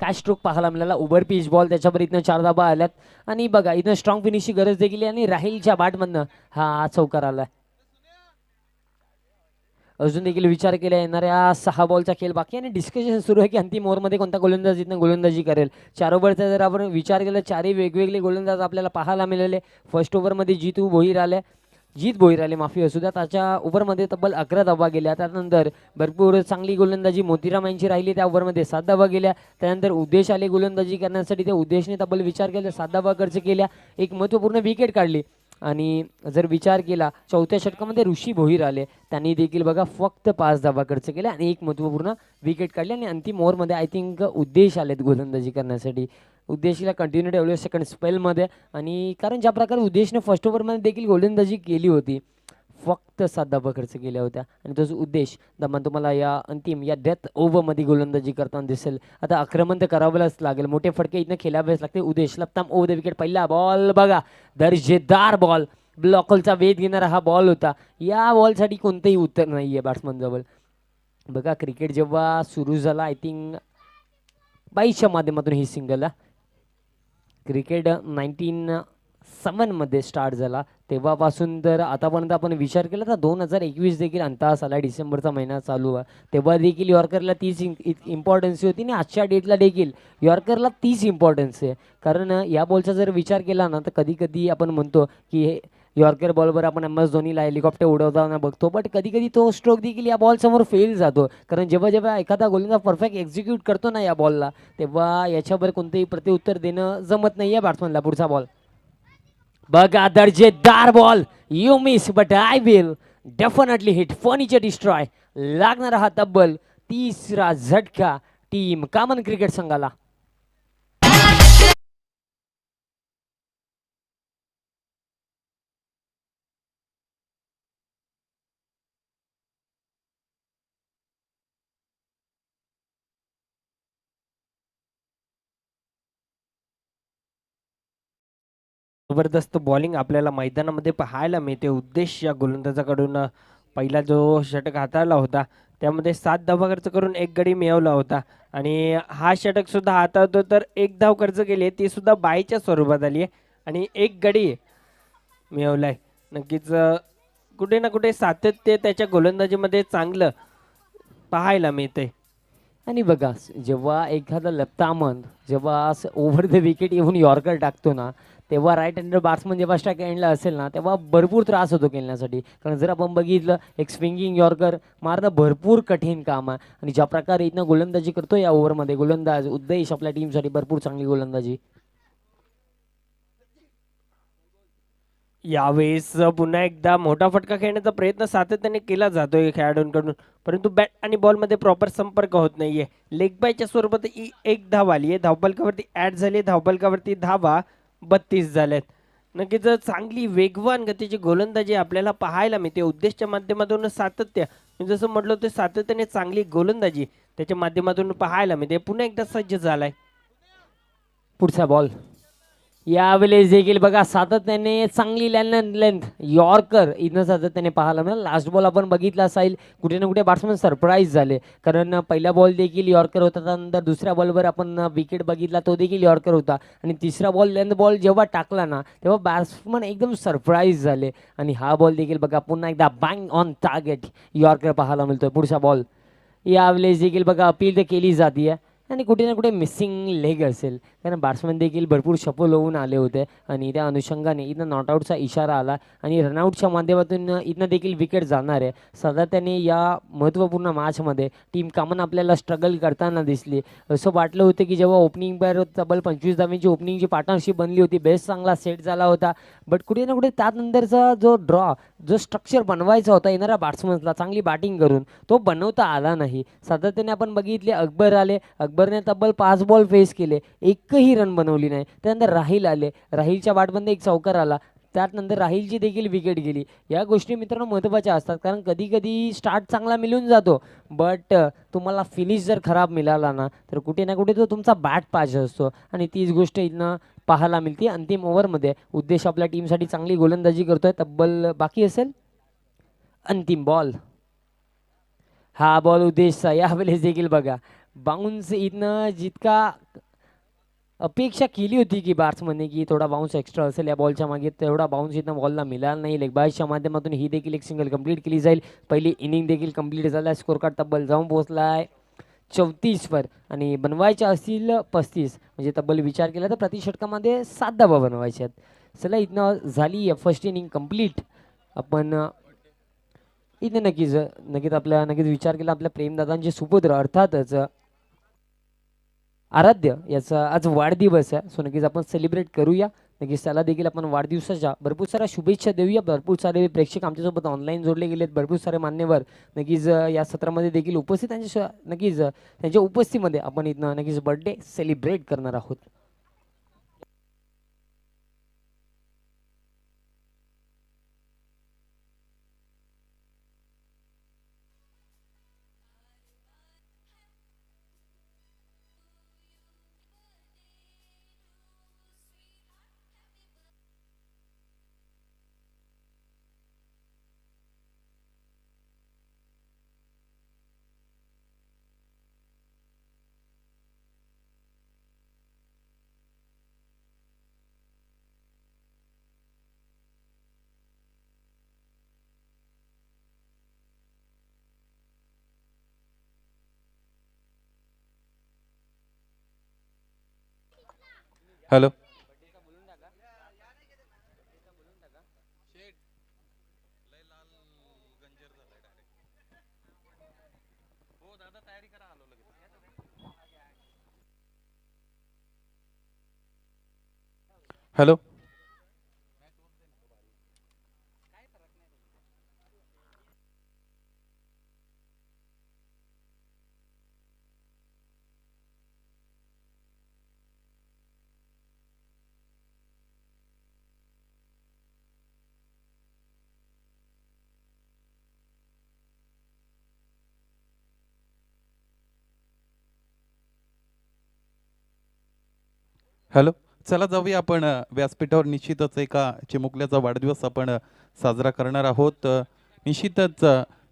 काय स्ट्रोक पाहायला मिळाला. ओव्हर पिच बॉल, त्याच्यावर इथनं 4 धाबा आल्यात आणि बघा इथं स्ट्रॉंग फिनिशची गरज देखील आहे आणि राहिलच्या बॅटमधनं हा चौकार आलाय. अजून देखील विचार केला येणाऱ्या 6 बॉलचा खेळ बाकी आणि डिस्कशन सुरू आहे की अंतिम ओव्हरमध्ये कोणता गोलंदाज इथनं गोलंदाजी करेल. 4 ओव्हरचा जर आपण विचार केला, 4ही वेगवेगळे गोलंदाज आपल्याला पाहायला मिळाले. फर्स्ट ओव्हरमध्ये जीत भोईर आले माफी असू द्या. त्याच्या ओव्हरमध्ये तब्बल 11 धावा गेल्या. त्यानंतर भरपूर चांगली गोलंदाजी मोतीराम यांची राहिली, त्या ओव्हरमध्ये 7 धावा गेल्या. त्यानंतर उद्देश आले गोलंदाजी करण्यासाठी, त्या उद्देशने तब्बल विचार केला, 7 धावा खर्च केल्या, एक महत्त्वपूर्ण विकेट काढली. आणि जर विचार केला चौथ्या षटकामध्ये ऋषी भोईर आले, त्यांनी देखील बघा फक्त 5 धावा खर्च केल्या आणि एक महत्त्वपूर्ण विकेट काढली. आणि अंतिम ओव्हरमध्ये आय थिंक उद्देश आलेत गोलंदाजी करण्यासाठी. उद्देशला कंटिन्यू ठेवलं सेकंड स्पेलमध्ये, आणि कारण ज्या प्रकारे उद्देशने फर्स्ट ओव्हरमध्ये देखील गोलंदाजी केली होती, फक्त 7 धावा खर्च केल्या होत्या. आणि तोच उद्देश दमान तुम्हाला या डेथ ओव्हरमध्ये गोलंदाजी करताना दिसेल. आता आक्रमण तर करावंच लागेल, मोठे फटके इथनं खेळावेच लागते. उद्देश लपताम ओव्हर द विकेट. पहिला बॉल बघा, दर्जेदार बॉल, ब्लॉकलचा वेध घेणारा हा बॉल होता. या बॉलसाठी कोणतंही उत्तर नाही आहे बॅट्समन जवळ. बघा क्रिकेट जेव्हा सुरू झाला, आय थिंक 22च्या माध्यमातून ही सिंगल क्रिकेट 1907 मध्ये स्टार्ट झाला, तेव्हापासून तर आतापर्यंत आपण विचार केला तर 2021 देखील अंतास आला, डिसेंबरचा महिना चालू आहे. तेव्हा देखील यॉर्करला तीच इम्पॉर्टन्सी होती आणि आजच्या डेटला देखील यॉर्करला तीच इम्पॉर्टन्स आहे. कारण या बॉलचा जर विचार केला ना, तर कधी कधी आपण म्हणतो की हे यॉर्कर बॉलवर आपण MS धोनीला हेलिकॉप्टर उडवताना बघतो, बट कधी कधी तो स्ट्रोक देखील या बॉलसमोर फेल जातो. कारण जेव्हा जेव्हा एखादा गोलंदाज परफेक्ट एक्झिक्यूट करतो ना या बॉलला, तेव्हा याच्यावर कोणतेही प्रत्युत्तर देणं जमत नाही आहे बॅट्समनला. पुढचा बॉल बघा, दर्जेदार ball. You miss but I will definitely hit. Furniture destroy लागणारा हा तब्बल 3रा झटका टीम कामन क्रिकेट संघाला. जबरदस्त बॉलिंग आपल्याला मैदानामध्ये पाहायला मिळते. उद्देश या गोलंदाजाकडून पहिला जो षटक हाताळला होता त्यामध्ये 7 धावा खर्च करून 1 गडी मिळवला होता. आणि हा षटक सुद्धा हाताळतो तर 1 धाव खर्च केली, ती सुद्धा बाईच्या स्वरूपात आली आहे आणि 1 गडी मिळवलाय. नक्कीच कुठे ना कुठे सातत्य त्याच्या गोलंदाजीमध्ये चांगलं पाहायला मिळते. आणि बघा जेव्हा एखादा लप्तामन जेव्हा ओव्हर द विकेट येऊन यॉर्कर टाकतो ना, तेव्हा राईट हँडर बॅट्समन जेव्हा स्ट्राईक एंडला असेल ना, तेव्हा भरपूर त्रास होतो खेळण्यासाठी. कारण जर आपण बघितलं एक स्विंगिंग यॉर्कर मारणं भरपूर कठीण काम आहे. आणि ज्या प्रकारे इथनं गोलंदाजी करतो या ओव्हरमध्ये गोलंदाज उद्देश, आपल्या टीमसाठी भरपूर चांगली गोलंदाजी. यावेळेस पुन्हा एकदा मोठा फटका खेळण्याचा प्रयत्न सातत्याने केला जातोय खेळाडूंकडून, परंतु बॅट आणि बॉलमध्ये प्रॉपर संपर्क होत नाहीये. लेग बायच्या स्वरूपात 1 धाव आली आहे, धावफलकावरती ॲड झाली, धावफलकावरती धावा 32 झाल्यात. नक्कीच चांगली वेगवान गतीची गोलंदाजी आपल्याला पाहायला मिळते. उद्देशच्या माध्यमातून सातत्य, मी जसं म्हटलं होतं सातत्याने चांगली गोलंदाजी त्याच्या माध्यमातून पाहायला मिळते. पुन्हा एकदा सज्ज झालाय. पुढचा बॉल यावेळेस देखील बघा सातत्याने चांगली लेंथ यॉर्कर इथं सातत्याने पाहायला मिळालं. लास्ट बॉल आपण बघितला असेल, कुठे ना कुठे बॅट्समन सरप्राईज झाले, कारण पहिला बॉल देखील यॉर्कर होता, त्यानंतर दुसऱ्या बॉलवर आपण विकेट बघितला तो देखील यॉर्कर होता, आणि तिसरा बॉल लेंथ बॉल जेव्हा टाकला ना तेव्हा बॅट्समन एकदम सरप्राईज झाले. आणि हा बॉल देखील बघा पुन्हा एकदा बँग ऑन टार्गेट यॉर्कर पाहायला मिळतोय. पुढचा बॉल यावेळेस देखील बघा अपील तर केली जाते, आणि कुठे ना कुठे मिसिंग लेग असेल, कारण बॅट्समन देखील भरपूर सफल होऊन आले होते आणि त्या अनुषंगाने इथं नॉट आऊटचा इशारा आला आणि रनआउटच्या माध्यमातून इथनं देखील विकेट जाणार आहे. सातत्याने या महत्त्वपूर्ण मॅचमध्ये टीम कामन आपल्याला स्ट्रगल करताना दिसली. असं वाटलं होतं की जेव्हा ओपनिंग पेअर तब्बल 25 धावांची ओपनिंगची पार्टनरशिप बनली होती, बेस चांगला सेट झाला होता, बट कुठे ना कुठे त्यानंतरचा जो स्ट्रक्चर बनवायचा होता येणाऱ्या बॅट्समन्सला चांगली बॅटिंग करून, तो बनवता आला नाही. सातत्याने आपण बघितले अकबर आले, अकबरने तब्बल 5 बॉल फेस केले, एकही रन बनवली नाही. त्यानंतर राहिल आले, राहिलच्या बॅटमध्ये एक चौकार आला, त्यानंतर राहिलची देखील विकेट गेली. या गोष्टी मित्रांनो महत्त्वाच्या असतात, कारण कधी कधी स्टार्ट चांगला मिळून जातो, बट तुम्हाला फिनिश जर खराब मिळाला ना, तर कुठे ना कुठे तो तुमचा बॅट पाहिजे असतो आणि तीच गोष्ट इथनं पाहायला मिळते. अंतिम ओव्हरमध्ये उद्देश आपल्या टीमसाठी चांगली गोलंदाजी करतोय, तब्बल बाकी असेल अंतिम बॉल. हा बॉल उद्देशचा यावेळेस देखील बघा बाउन्स इथनं जितका अपेक्षा केली होती की बॅट्समनने की थोडा बाउन्स एक्स्ट्रा असेल या बॉलच्या मागे, तेवढा बाउन्स इथं बॉलला मिळाला नाही. लेगबायच्या माध्यमातून ही देखील एक सिंगल कंप्लीट केली जाईल. पहिली इनिंग देखील कंप्लीट झाला. स्कोर कार्ड तब्बल जाऊन पोहोचलाय 34वर आणि बनवायच्या असतील 35, म्हणजे तब्बल विचार केला तर प्रति षटकामध्ये 7 धावा बनवायच्या आहेत. चला इथनं झाली फर्स्ट इनिंग कंप्लीट. आपण इथे नक्कीच विचार केला आपल्या प्रेमदादांचे सुपुत्र अर्थातच आराध्य याचा आज वाढदिवस आहे, सो नक्कीच आपण सेलिब्रेट करूया. नक्कीच त्याला देखील आपण वाढदिवसाच्या भरपूर साऱ्या शुभेच्छा देऊया. भरपूर सारे प्रेक्षक आमच्यासोबत ऑनलाईन जोडले गेलेत, भरपूर सारे मान्यवर नक्कीच या सत्रामध्ये देखील उपस्थित, नक्कीच त्यांच्या उपस्थितीमध्ये आपण इथनं नक्कीच बर्थडे सेलिब्रेट करणार आहोत. हॅलो. हॅलो. हॅलो. चला जाऊया आपण व्यासपीठावर. निश्चितच एका चिमुकल्याचा वाढदिवस आपण साजरा करणार आहोत. निश्चितच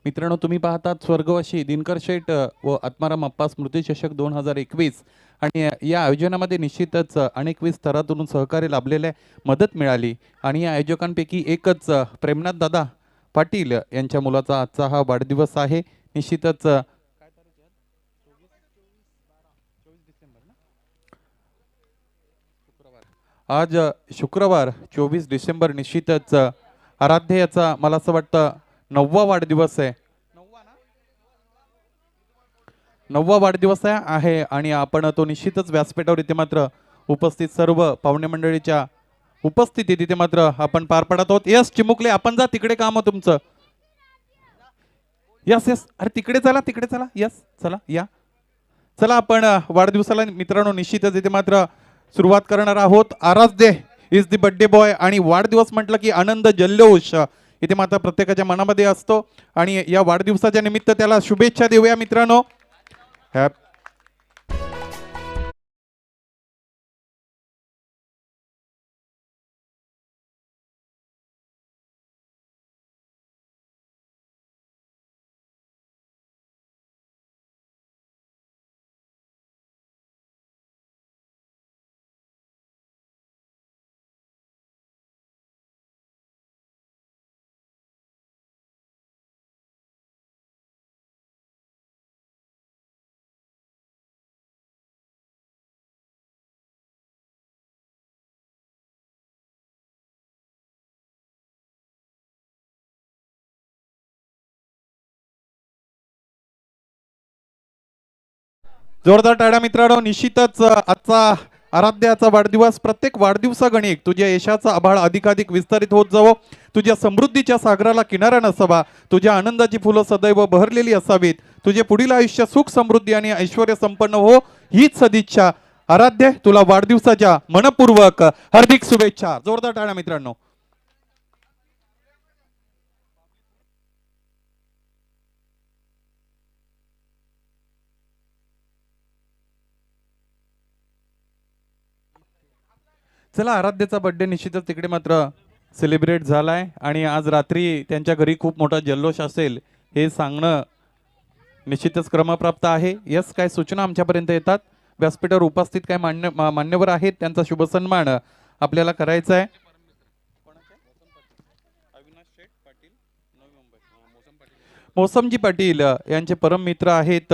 मित्रांनो, तुम्ही पाहतात स्वर्गवासी दिनकर शेठ व आत्माराम अप्पा स्मृती चषक 2021 आणि या आयोजनामध्ये निश्चितच अनेक स्तरातून सहकार्य लाभलेले, मदत मिळाली आणि या आयोजकांपैकी एकच प्रेमनाथ दादा पाटील यांच्या मुलाचा आजचा हा वाढदिवस आहे. निश्चितच आज शुक्रवार 24 डिसेंबर निश्चितच आराध्य याचा मला असं वाटतं 9वा वाढदिवस आहे. 9वा वाढदिवस आहे आणि आपण तो निश्चितच व्यासपीठावर इथे मात्र उपस्थित सर्व पाहुणे मंडळीच्या उपस्थितीत इथे मात्र आपण पार पाडत आहोत. यस चिमुकले, आपण जा तिकडे, काम आहे तुमचं. यस यस, अरे तिकडे चला, तिकडे चला. यस चला या. चला आपण वाढदिवसाला मित्रांनो निश्चितच इथे मात्र सुरुवात करणार आहोत. आराध्य इज द बर्थडे बॉय आणि वाढदिवस म्हटलं की आनंद जल्लोष इथे मात्र प्रत्येकाच्या मनामध्ये असतो आणि या वाढदिवसाच्या निमित्त त्याला शुभेच्छा देऊया मित्रांनो. जोरदार टाळ्या मित्रांनो. निश्चितच आजचा आराध्याचा वाढदिवस. प्रत्येक वाढदिवसागणिक तुझ्या यशाचा आभाळ अधिकाधिक विस्तारित होत जावो. तुझ्या समृद्धीच्या सागराला किनारा नसावा. तुझ्या आनंदाची फुलं सदैव बहरलेली असावीत. तुझे पुढील आयुष्य सुख समृद्धी आणि ऐश्वर्य संपन्न हो, हीच सदिच्छा. आराध्य, तुला वाढदिवसाच्या मनपूर्वक हार्दिक शुभेच्छा. जोरदार टाळ्या मित्रांनो. चला, आराध्याचा बर्थडे निश्चितच तिकडे मात्र सेलिब्रेट झालाय आणि आज रात्री त्यांच्या घरी खूप मोठा जल्लोष असेल हे सांगणं निश्चितच क्रमप्राप्त आहे. यस, काय सूचना आमच्यापर्यंत येतात. व्यासपीठावर उपस्थित काय मान्यवर आहेत, त्यांचा शुभ सन्मान आपल्याला करायचा आहे. मोसमजी पाटील यांचे परम मित्र आहेत,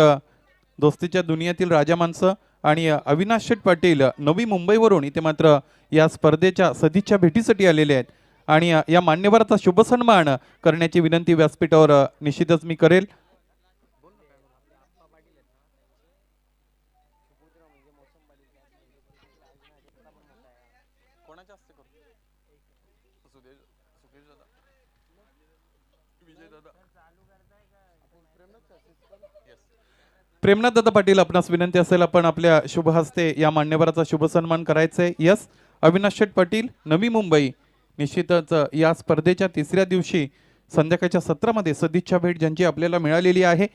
दोस्तीच्या दुनियेतील राजा माणसं. आणि अविनाश शेठ पाटील नवी मुंबईवरून इथे मात्र या स्पर्धेच्या सदिच्छा भेटीसाठी आलेले आहेत. आणि या मान्यवराचा शुभ सन्मान करण्याची विनंती व्यासपीठावर निश्चितच मी करेल. प्रेमनाथ दादा पाटील, आपणास विनंती असेल आपण आपल्या शुभ हस्ते या मान्यवराचा शुभ सन्मान करायचंय. यस, अविनाश शेठ पाटील नवी मुंबई. निश्चितच या स्पर्धेच्या तिसऱ्या दिवशी संध्याकाळच्या सत्रामध्ये सदिच्छा भेट ज्यांची आपल्याला मिळालेली आहे.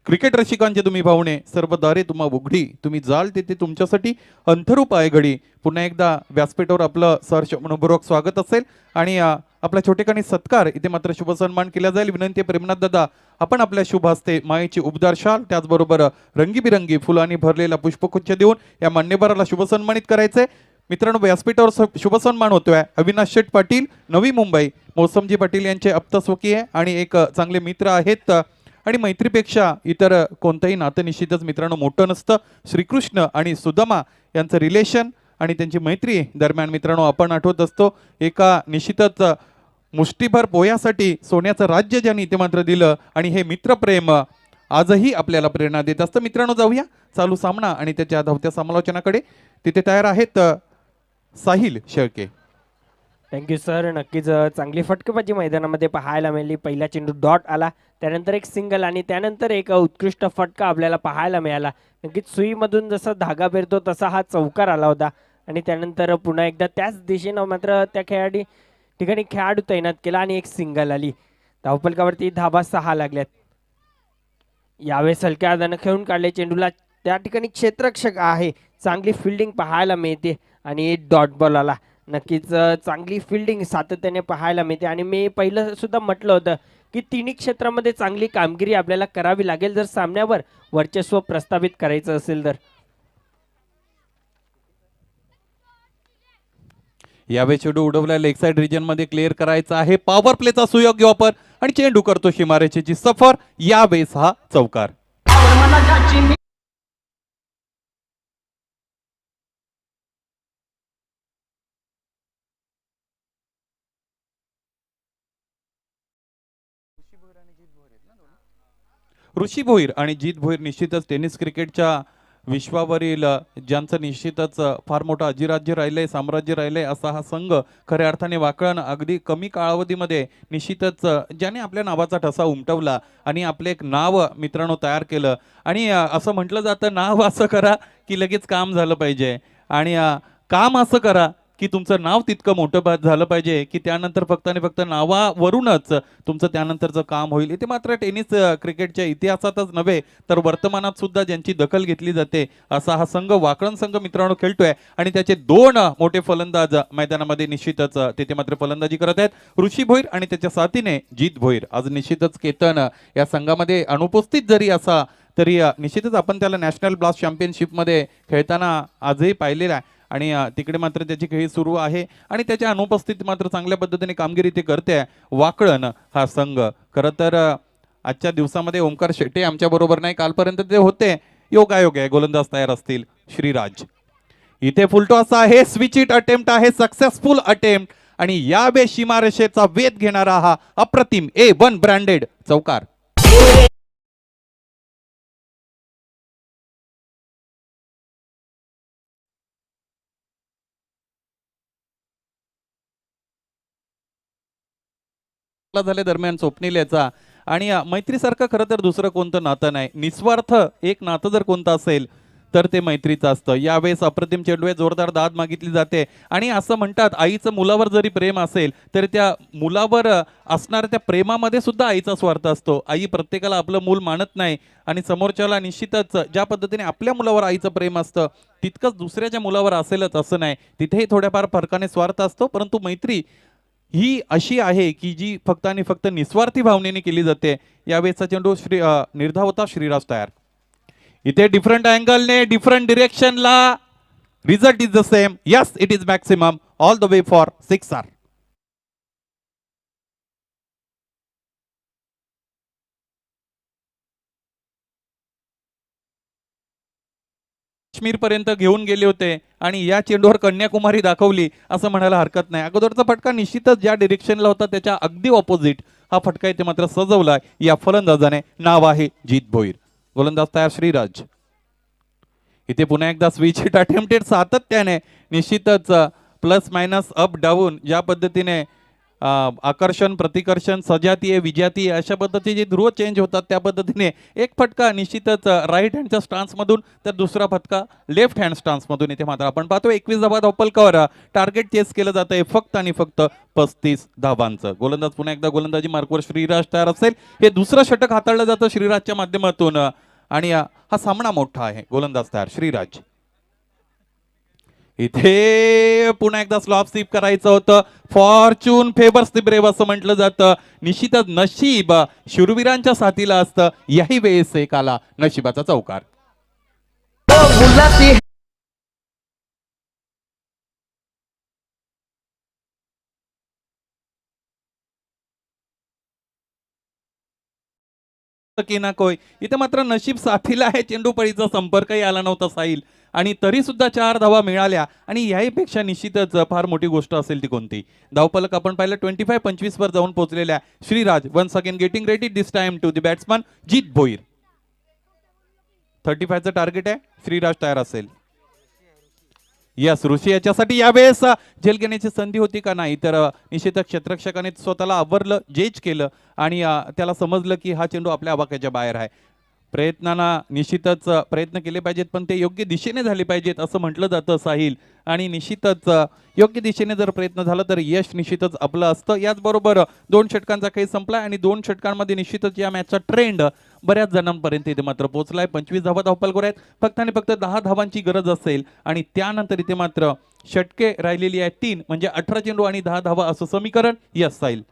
क्रिकेट रसिकांचे तुम्ही पाहुणे, सर्व दारे तुम्हा उघडी, तुम्ही जाल तिथे तुमच्यासाठी अंथरूप आहे घडी. पुन्हा एकदा व्यासपीठावर आपलं सहर्ष मनपूर्वक स्वागत असेल आणि आपला छोटेखानी सत्कार इथे मात्र शुभ सन्मान केला जाईल. विनंती आहे प्रेमनाथ दादा, आपण आपल्या शुभ हस्ते मायेची उबदार शाल त्याचबरोबर रंगीबिरंगी फुलांनी भरलेला पुष्पगुच्छ देऊन या मान्यवराला शुभ सन्मानित करायचंय. मित्रांनो, व्यासपीठावर शुभ सन्मान होतोय अविनाश शेठ पाटील नवी मुंबई. मौसमजी पाटील यांचे आप्तस्वकीय आणि एक चांगले मित्र आहेत आणि मैत्रीपेक्षा इतर कोणतंही नातं निश्चितच मित्रांनो मोठं नसतं. श्रीकृष्ण आणि सुदामा यांचं रिलेशन आणि त्यांची मैत्री दरम्यान मित्रांनो आपण आठवत असतो. एका निश्चितच मुष्टीभर पोयासाठी सोन्याचं राज्य ज्यांनी इथे मात्र दिलं आणि हे मित्रप्रेम आजही आपल्याला प्रेरणा देत असतं. मित्रांनो, जाऊया चालू सामना आणि त्याच्या धावत्या समालोचनाकडे. तिथे तयार आहेत साहिल शेळके. Thank you sir. नक्कीच चांगली फटकेबाजी मैदानामध्ये पाहायला मिळाली. पहिला चेंडू डॉट आला, त्यानंतर एक सिंगल आणि त्यानंतर एक उत्कृष्ट फटका आपल्याला पाहायला मिळाला. नक्कीच सुईमधून जसा धागा पेरतो तसा हा चौकार आला होता आणि त्यानंतर पुन्हा एकदा त्याच दिशेनं मात्र त्या ठिकाणी खेळाडू तैनात केला आणि एक सिंगल आली. धावफलकावरती धाबा 6 लागल्यात. यावेळेस हलक्या हातानं खेळून काढले चेंडूला. त्या ठिकाणी क्षेत्ररक्षक आहे, चांगली फिल्डिंग पाहायला मिळते आणि डॉट बॉल आला. नक्कीच चांगली फिल्डिंग सातत्याने पाहायला मिळते आणि मी पहिलं सुद्धा म्हटलं होतं की तिन्ही क्षेत्रामध्ये चांगली कामगिरी आपल्याला करावी लागेल जर सामन्यावर वर्चस्व प्रस्थापित करायचं असेल तर. यावेळी चेंडू उडवला लेग साइड रिजन मध्ये क्लिअर करायचा आहे. पॉवर प्लेचा सुयोग्य वापर आणि चेंडू करतो सीमारेषेची सफर. यावेळेस हा चौकार. ऋषी भोईर आणि जीत भोईर निश्चितच टेनिस क्रिकेटच्या विश्वावरील ज्यांचं निश्चितच फार मोठं अधिराज्य राहिलंय, साम्राज्य राहिलंय असा हा संघ खऱ्या अर्थाने वाकळण अगदी कमी कालावधीमध्ये निश्चितच ज्याने आपल्या नावाचा ठसा उमटवला आणि आपले एक नाव मित्रांनो तयार केलं. आणि असं म्हटलं जातं नाव असं करा की लगेच काम झालं पाहिजे आणि काम असं करा की तुमचं नाव तितकं मोठं झालं पाहिजे की त्यानंतर फक्त आणि फक्त नावावरूनच तुमचं त्यानंतरचं काम होईल. इथे मात्र टेनिस क्रिकेटच्या इतिहासातच नव्हे तर वर्तमानात सुद्धा ज्यांची दखल घेतली जाते असा हा संघ वाकळण संघ मित्रांनो खेळतोय आणि त्याचे 2 मोठे फलंदाज मैदानामध्ये निश्चितच तिथे मात्र फलंदाजी करत आहेत. ऋषी भोईर आणि त्याच्या साथीने जीत भोईर. आज निश्चितच केतन या संघामध्ये अनुपस्थित जरी असा तरी निश्चितच आपण त्याला नॅशनल ब्लास्ट चॅम्पियनशिपमध्ये खेळताना आजही पाहिलेला आहे आणि तिकडे मात्र त्याची खेळी सुरू आहे आणि त्याच्या अनुपस्थित मात्र चांगल्या पद्धतीने कामगिरी ते करते वाकळण हा संघ. खरं तर आजच्या दिवसामध्ये ओमकार शेटे आमच्या बरोबर नाही, कालपर्यंत ते होते. योगायोग आहे, गोलंदाज तयार असतील श्रीराज. इथे फुलटॉस आहे, स्विच इट अटेम्प्ट आहे, सक्सेसफुल अटेम्प्ट आणि या सीमारेषेचा वेध घेणारा हा अप्रतिम A1 ब्रँडेड चौकार. झाले दरम्यान स्वप्नील याचा. आणि मैत्रीसारखं खरं तर दुसरं कोणतं नातं नाही. निस्वार्थ एक नातं जर कोणतं असेल तर ते मैत्रीचं असतं. यावेळेस अप्रतिम चेंडू जोरदार दाद मागितली जाते आणि असं म्हणतात आईचं मुलावर जरी प्रेम असेल तरी त्या मुलावर असणाऱ्या त्या प्रेमामध्ये सुद्धा आईचा स्वार्थ असतो. आई प्रत्येकाला आपलं मूल मानत नाही आणि समोरच्याला निश्चितच ज्या पद्धतीने आपल्या मुलावर आईचं प्रेम असतं तितकंच दुसऱ्याच्या मुलावर असेलच असं नाही. तिथेही थोड्याफार फरकाने स्वार्थ असतो, परंतु मैत्री ही अशी आहे की जी फक्त आणि फक्त निस्वार्थी भावनेने केली जाते. यावेळेचा चेंडू निर्धाव होता. श्रीराज तयार. इथे डिफरंट अँगलने डिफरंट डिरेक्शनला result is the same. Yes, it is maximum all the way for 6 R. Kashmir पर्यंत घेऊन गेले होते आणि या चेंडूवर कन्याकुमारी दाखवली असं म्हणायला हरकत नाही. अगोदरचा फटका निश्चितच ज्या डिरेक्शनला होता त्याच्या अगदी ऑपोजिट हा फटका इथे मात्र सजवला या फलंदाजाने. नाव आहे जीत भोईर. गोलंदाज तयार श्रीराज. इथे पुन्हा एकदा स्विच हिट अटेम्प्टेड सातत्याने निश्चितच प्लस मायनस अप डाऊन ज्या पद्धतीने आकर्षण प्रतिकर्षण सजातीय विजातीय अशा पद्धतीचे ध्रुव चेंज होतात त्या पद्धतीने एक फटका निश्चितच राईट हँडच्या स्टान्समधून तर दुसरा फटका लेफ्ट हँड स्टान्समधून. इथे मात्र आपण पाहतो 21 धावा धावपलकावर टार्गेट चेस केलं जात आहे फक्त आणि फक्त 35 धावांचं. गोलंदाज पुन्हा एकदा गोलंदाजी मार्कवर श्रीराज तयार असेल. हे दुसरं षटक हाताळलं जातं श्रीराजच्या माध्यमातून आणि हा सामना मोठा आहे. गोलंदाज तयार श्रीराज. इथे पुन्हा एकदा स्लॉप स्वीप करायचं होतं. फॉर्च्यून फेवर्स द ब्रेव असं म्हटलं जातं. निश्चितच नशीब शूरवीरांच्या साथीला असतं. याही वेळेस एक आला नशिबाचा चौकार. की ना कोय. इथे मात्र नशीब साथीला आहे. चेंडू पळीचा संपर्कही आला नव्हता साहिल आणि तरी सुद्धा 4 धावा मिळाल्या आणि याहीपेक्षा निश्चितच फार मोठी गोष्ट असेल ती कोणती. धावपलक आपण पाहिलं 25-25 वर जाऊन पोहोचलेल्या Shriraj once again getting ready this time to the batsman Jeet Bhoir. 35 चं टार्गेट आहे. श्रीराज तयार असेल. यस, ऋषी याच्यासाठी यावेळेस झेल घेण्याची संधी होती का नाही तर निश्चितच क्षेत्ररक्षकाने स्वतःला आवरलं जेज केलं आणि त्याला समजलं की हा चेंडू आपल्या आवाक्याच्या बाहेर आहे. प्रयत्नांना निश्चितच प्रयत्न केले पाहिजेत पण ते योग्य दिशेने झाले पाहिजेत असं म्हटलं जातं साहिल आणि निश्चितच योग्य दिशेने जर प्रयत्न झाला तर यश निश्चितच आपलं असतं. याचबरोबर 2 षटकांचा खेळ संपला आणि 2 षटकांमध्ये निश्चितच या मॅचचा ट्रेंड बऱ्याच जणांपर्यंत इथे मात्र पोहोचलाय. 25 धावा धावपलकर आहेत. फक्त आणि फक्त 10 धावांची गरज असेल आणि त्यानंतर इथे मात्र षटके राहिलेली आहे 3 म्हणजे 18 चेंडू आणि 10 धावा असं समीकरण. यस साहिल.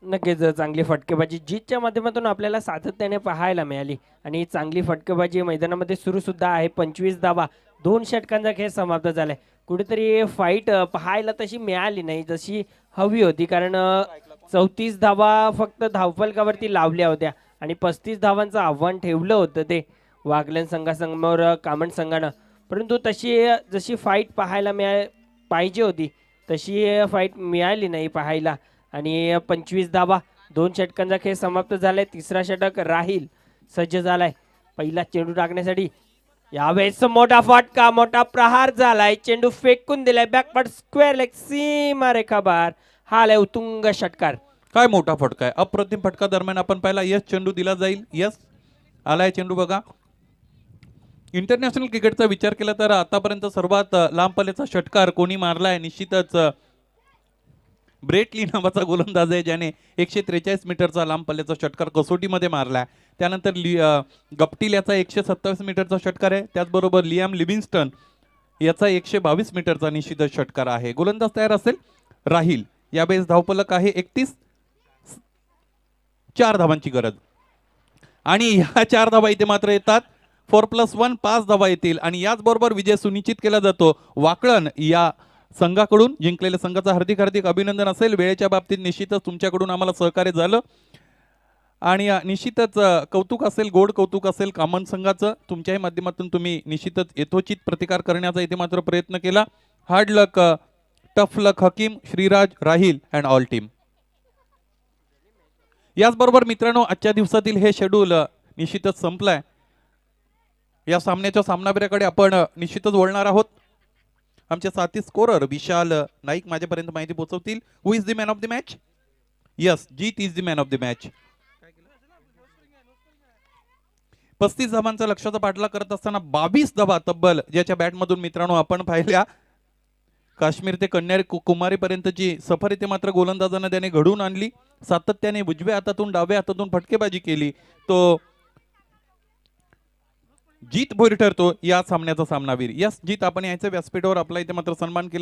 नक्कीच चांगली फटकेबाजी जीतच्या माध्यमातून आपल्याला सातत्याने पाहायला मिळाली आणि चांगली फटकेबाजी मैदानामध्ये सुरू सुद्धा आहे. 25 धावा 2 षटकांचा खेळ समाप्त झालाय. कुठेतरी फाईट पाहायला तशी मिळाली नाही जशी हवी होती कारण 34 धावा फक्त धावफलकावरती लावल्या होत्या आणि 35 धावांचं आव्हान ठेवलं होतं ते वागलन संघासमोर कामन संघानं. परंतु जशी फाईट पाहायला पाहिजे होती तशी फाईट मिळाली नाही पाहायला आणि 25 धावा 2 षटकांचा खेळ समाप्त झालाय. तिसरा षटक राहील सज्ज झालाय पहिला चेंडू टाकण्यासाठी. यावेळेस मोठा फटका मोठा प्रहार झालाय. चेंडू फेकून दिलाय बॅकवर्ड स्क्वेअर लेग सीमा रेखा बार. हा आलाय उत्तुंग षटकार. काय मोठा फटका आहे. अप्रतिम फटका दरम्यान आपण पाहिला. यस, चेंडू दिला जाईल. यस आलाय चेंडू. बघा इंटरनॅशनल क्रिकेटचा विचार केला तर आतापर्यंत सर्वात लांब पल्ल्याचा षटकार कोणी मारलाय निश्चितच ब्रेट ली नावाचा गोलंदाज आहे ज्याने 143 मीटरचा लांब पल्ल्याचा षटकार कसोटीमध्ये मारलाय. त्यानंतर गप्टिल याचा 127 मीटरचा षटकार आहे. त्याचबरोबर लियाम लिव्हिंगस्टन याचा 122 मीटरचा निश्चितच षटकार आहे. गोलंदाज तयार असेल राहील. यावेळेस धावपलक आहे 31. 4 धावांची गरज आणि ह्या 4 धावा इथे मात्र येतात. 4+1 5 धावा येतील आणि याचबरोबर विजय सुनिश्चित केला जातो. वाकळण या संघाकडून जिंकलेल्या संघाचा हार्दिक हार्दिक अभिनंदन असेल. वेळेच्या बाबतीत निश्चितच तुमच्याकडून आम्हाला सहकार्य झालं आणि निश्चितच कौतुक असेल गोड कौतुक असेल कामन संघाचं. तुमच्याही माध्यमातून तुम्ही निश्चितच यथोचित प्रतिकार करण्याचा इथे मात्र प्रयत्न केला. हार्ड लक टफ लक हकीम श्रीराज राहील अँड ऑल टीम. याचबरोबर मित्रांनो आजच्या दिवसातील हे शेड्यूल निश्चितच संपलंय. या सामन्याच्या सामनावीराकडे आपण निश्चितच वळणार आहोत. आमचे साथी स्कोरर विशाल नाईक माझ्यापर्यंत माहिती पोहोचवतील. Who is the man of the match. Yes, Jeet is the man of the match. 35 धावांचा लक्ष्याचा पाठलाग करत असताना 22 धावा तब्बल ज्याच्या बॅटमधून मित्रांनो आपण पाहिल्या. काश्मीर ते कुमारी पर्यंतची सफर इथे मात्र गोलंदाजांना त्याने घडवून आणली. सातत्याने उजव्या हातातून डाव्या हातातून फटकेबाजी केली. तो जीत भोईर ठरतो या सामन्याचा सामनावीर. यस जीत, आपण यायचं व्यासपीठावर आपला इथे मात्र सन्मान केला.